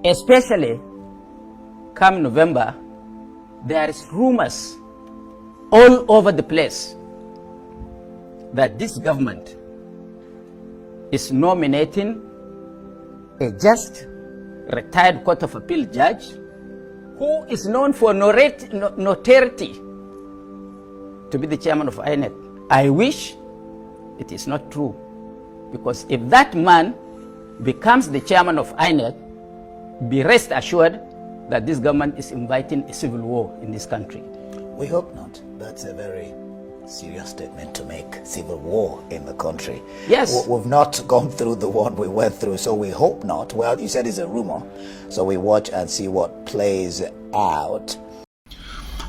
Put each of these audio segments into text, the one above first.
especially come November, there is rumors all over the place that this government is nominating a just retired Court of Appeal judge who is known for notoriety to be the chairman of INEC. I wish it is not true, because if that man becomes the chairman of INEC, be rest assured that this government is inviting a civil war in this country. We hope not. That's a very serious statement to make. Civil war in the country. Yes. We've not gone through the one we went through, so we hope not. Well, you said it's a rumor, so we watch and see what plays out.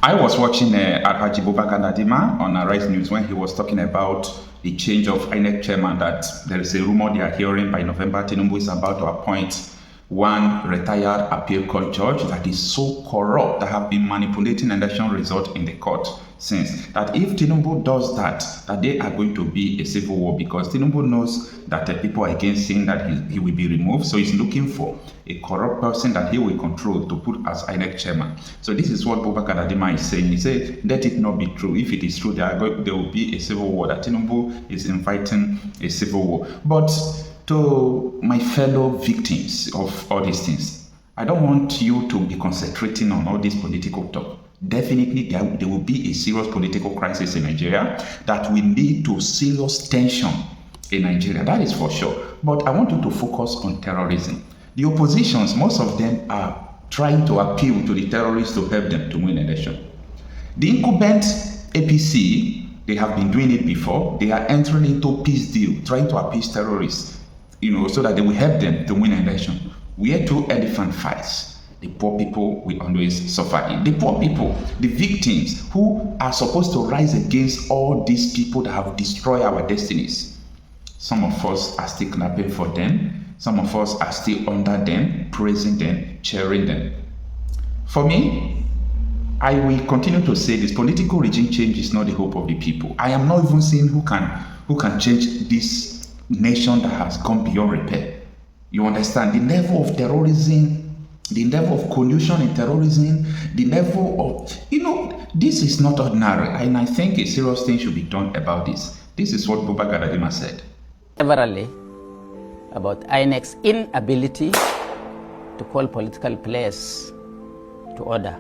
I was watching Buba Galadinma on Arise News when he was talking about the change of INEC chairman, that there is a rumor they are hearing by November Tinubu is about to appoint one retired appeal court judge that is so corrupt, that have been manipulating election result in the court since. That if Tinubu does that they are going to be a civil war, because Tinubu knows that people are against him, that he will be removed. So he's looking for a corrupt person that he will control to put as INEC chairman. So this is what Buba Galadinma is saying. He said, let it not be true. If it is true, there will be a civil war, that Tinubu is inviting a civil war. But to my fellow victims of all these things, I don't want you to be concentrating on all this political talk. Definitely there will be a serious political crisis in Nigeria that will lead to serious tension in Nigeria. That is for sure. But I want you to focus on terrorism. The oppositions, most of them are trying to appeal to the terrorists to help them to win election. The incumbent APC, they have been doing it before. They are entering into peace deal, trying to appease terrorists, so that they will help them to win election. Where two elephant fights, the poor people will always suffer in. The poor people, the victims who are supposed to rise against all these people that have destroyed our destinies. Some of us are still clapping for them. Some of us are still under them, praising them, cheering them. For me, I will continue to say this: political regime change is not the hope of the people. I am not even seeing who can change this nation that has gone beyond repair. You understand? The level of terrorism, the level of collusion in terrorism, the level of, this is not ordinary. And I think a serious thing should be done about this. This is what Buba Galadinma said. Severally, about INEC's inability to call political players to order.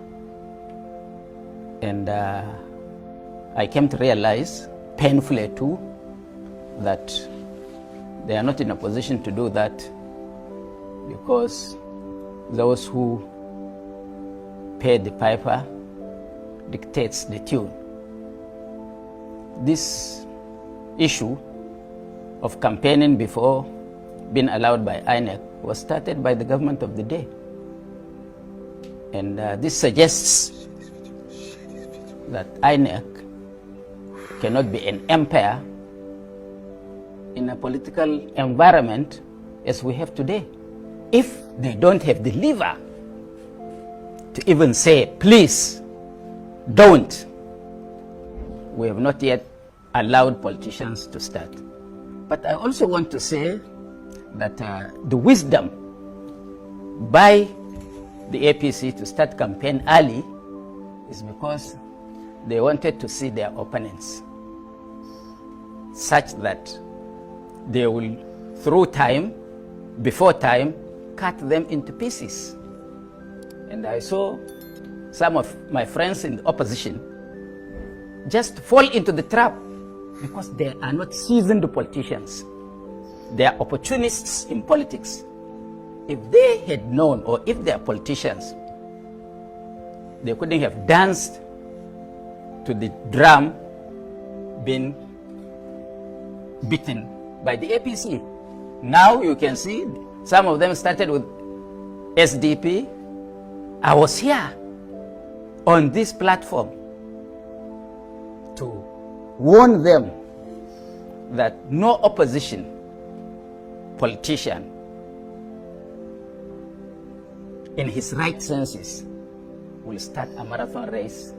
And I came to realize, painfully too, that they are not in a position to do that, because those who pay the piper dictates the tune. This issue of campaigning before being allowed by INEC was started by the government of the day. And this suggests that INEC cannot be an empire in a political environment as we have today. If they don't have the lever to even say, please, don't, we have not yet allowed politicians to start. But I also want to say that the wisdom by the APC to start campaign early is because they wanted to see their opponents such that they will, through time, before time, cut them into pieces. And I saw some of my friends in the opposition just fall into the trap because they are not seasoned politicians. They are opportunists in politics. If they had known, or if they are politicians, they couldn't have danced to the drum being beaten by the APC. Now you can see some of them started with SDP. I was here on this platform to warn them that no opposition politician in his right senses will start a marathon race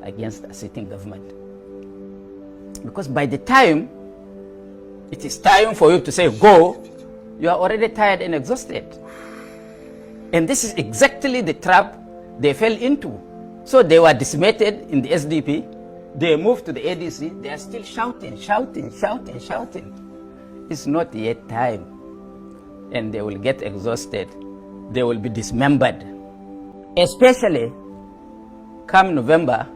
against a sitting government. Because by the time it is time for you to say go, you are already tired and exhausted. And this is exactly the trap they fell into. So they were decimated in the SDP. They moved to the ADC. They are still shouting. It's not yet time. And they will get exhausted. They will be dismembered. Especially come November,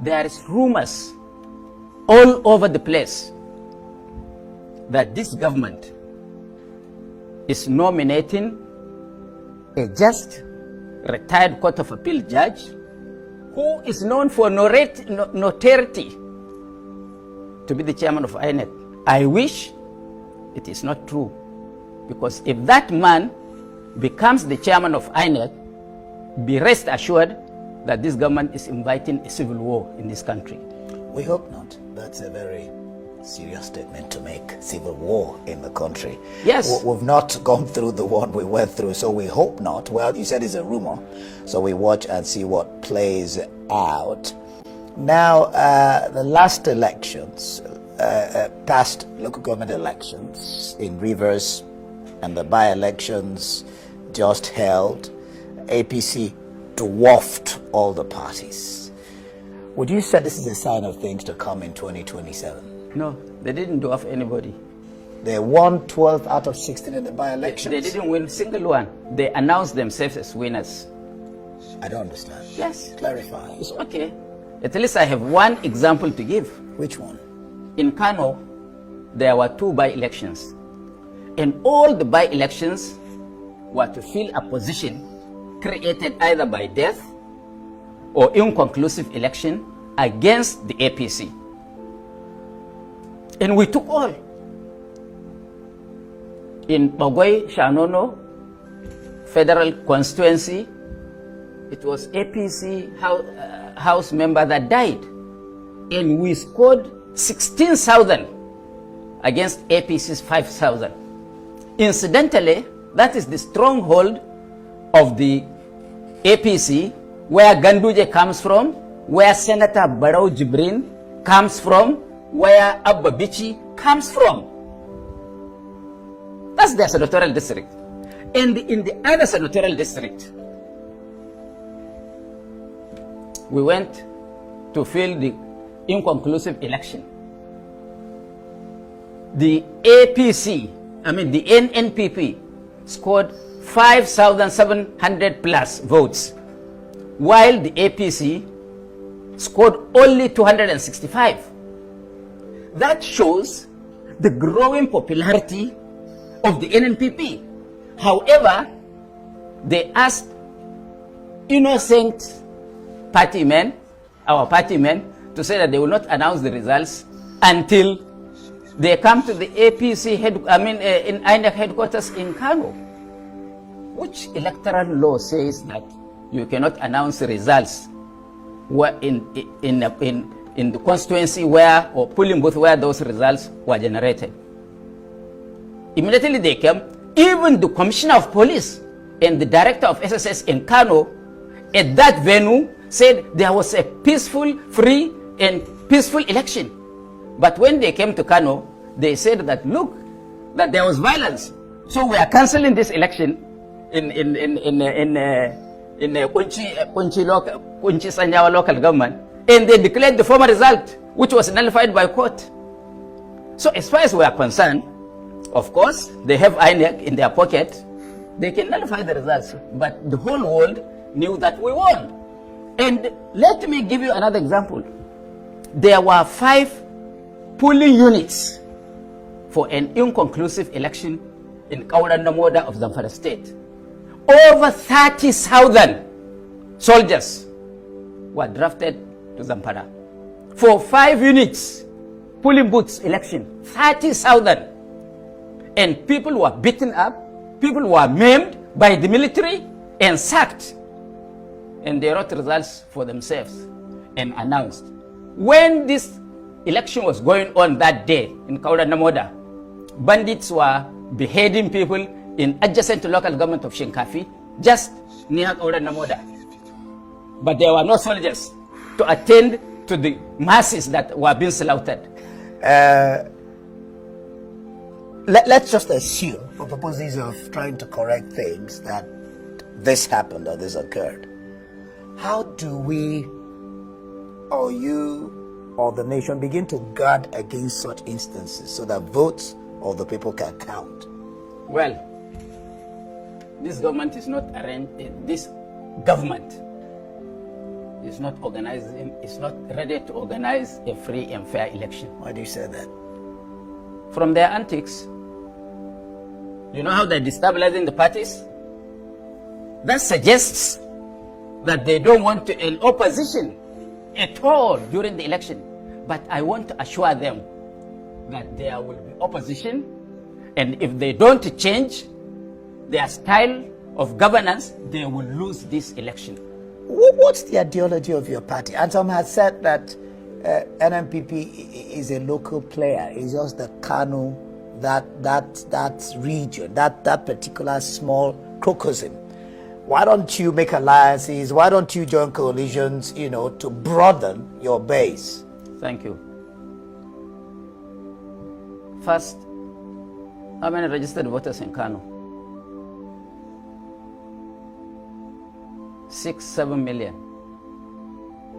there is rumors all over the place that this government is nominating a just retired Court of Appeal judge who is known for notoriety to be the chairman of INEC. I wish it is not true, because if that man becomes the chairman of INEC, be rest assured that this government is inviting a civil war in this country. We hope not. That's a very serious statement to make. Civil war in the country. Yes. We've not gone through the one we went through, so we hope not. Well, you said it's a rumor, so we watch and see what plays out. Now, the last elections, past local government elections in Rivers and the by-elections just held, APC dwarfed all the parties. Would you say this is a sign of things to come in 2027? No, they didn't dwarf anybody. They won 12 out of 16 in the by-elections. They didn't win a single one. They announced themselves as winners. I don't understand. Yes. Clarify. It's okay. At least I have one example to give. Which one? In Kanu, there were 2 by-elections. And all the by-elections were to fill a position created either by death or inconclusive election against the APC. And we took all. In Bagoi Shanono Federal Constituency, it was APC House member that died. And we scored 16,000 against APC's 5,000. Incidentally, that is the stronghold of the APC, where Ganduje comes from, where Senator Barrow Jibrin comes from, where Abba Bichi comes from. That's their senatorial district. And in the other senatorial district, we went to fill the inconclusive election. The APC, the NNPP, scored 5,700 plus votes, while the APC scored only 265. That shows the growing popularity of the NNPP. However, they asked innocent party men, our party men, to say that they will not announce the results until they come to the APC in INEC headquarters in Kanu. Which electoral law says that you cannot announce the results in the constituency where, or polling booth where those results were generated? Immediately they came. Even the commissioner of police and the director of SSS in Kano at that venue said there was a peaceful, free and peaceful election. But when they came to Kano, they said that, look, that there was violence. So we are cancelling this election in Kunchi Sanjawa local government. And they declared the former result, which was nullified by court. So as far as we are concerned, of course, they have INEC in their pocket. They can nullify the results. But the whole world knew that we won. And let me give you another example. There were 5 polling units for an inconclusive election in Galadinma of Zamfara State. Over 30,000 soldiers were drafted to Zamfara. For 5 units, polling booths election, 30,000. And people were beaten up, people were maimed by the military and sacked. And they wrote results for themselves and announced. When this election was going on that day in Galadinma, bandits were beheading people in adjacent to local government of Shinkafi, just near Galadinma. But there were no soldiers to attend to the masses that were being slaughtered. Let's just assume, for purposes of trying to correct things, that this happened or this occurred. How do we, or you, or the nation begin to guard against such instances so that votes of the people can count? Well, this government is not arranged. This government is not organizing. Is not ready to organize a free and fair election. Why do you say that? From their antics, you know how they're destabilizing the parties? That suggests that they don't want to an opposition at all during the election. But I want to assure them that there will be opposition, and if they don't change their style of governance, they will lose this election. What's the ideology of your party? And some have said that NNPP is a local player. It's just the Kanu, that region, that particular small crocosm. Why don't you make alliances? Why don't you join coalitions, to broaden your base? Thank you. First, how many registered voters in Kanu? 6-7 million.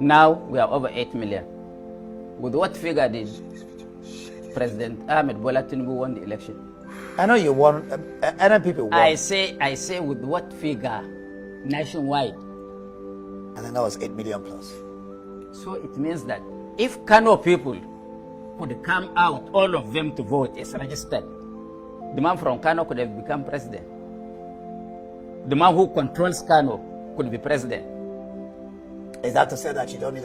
Now we are over 8 million. With what figure did President Ahmed Bola Tinubu won the election? I know you won. NNPP won. I say with what figure nationwide? I think that was 8 million plus. So it means that if Kano people could come out, all of them to vote as registered, the man from Kano could have become president. The man who controls Kano could be president. Is that to say that you don't need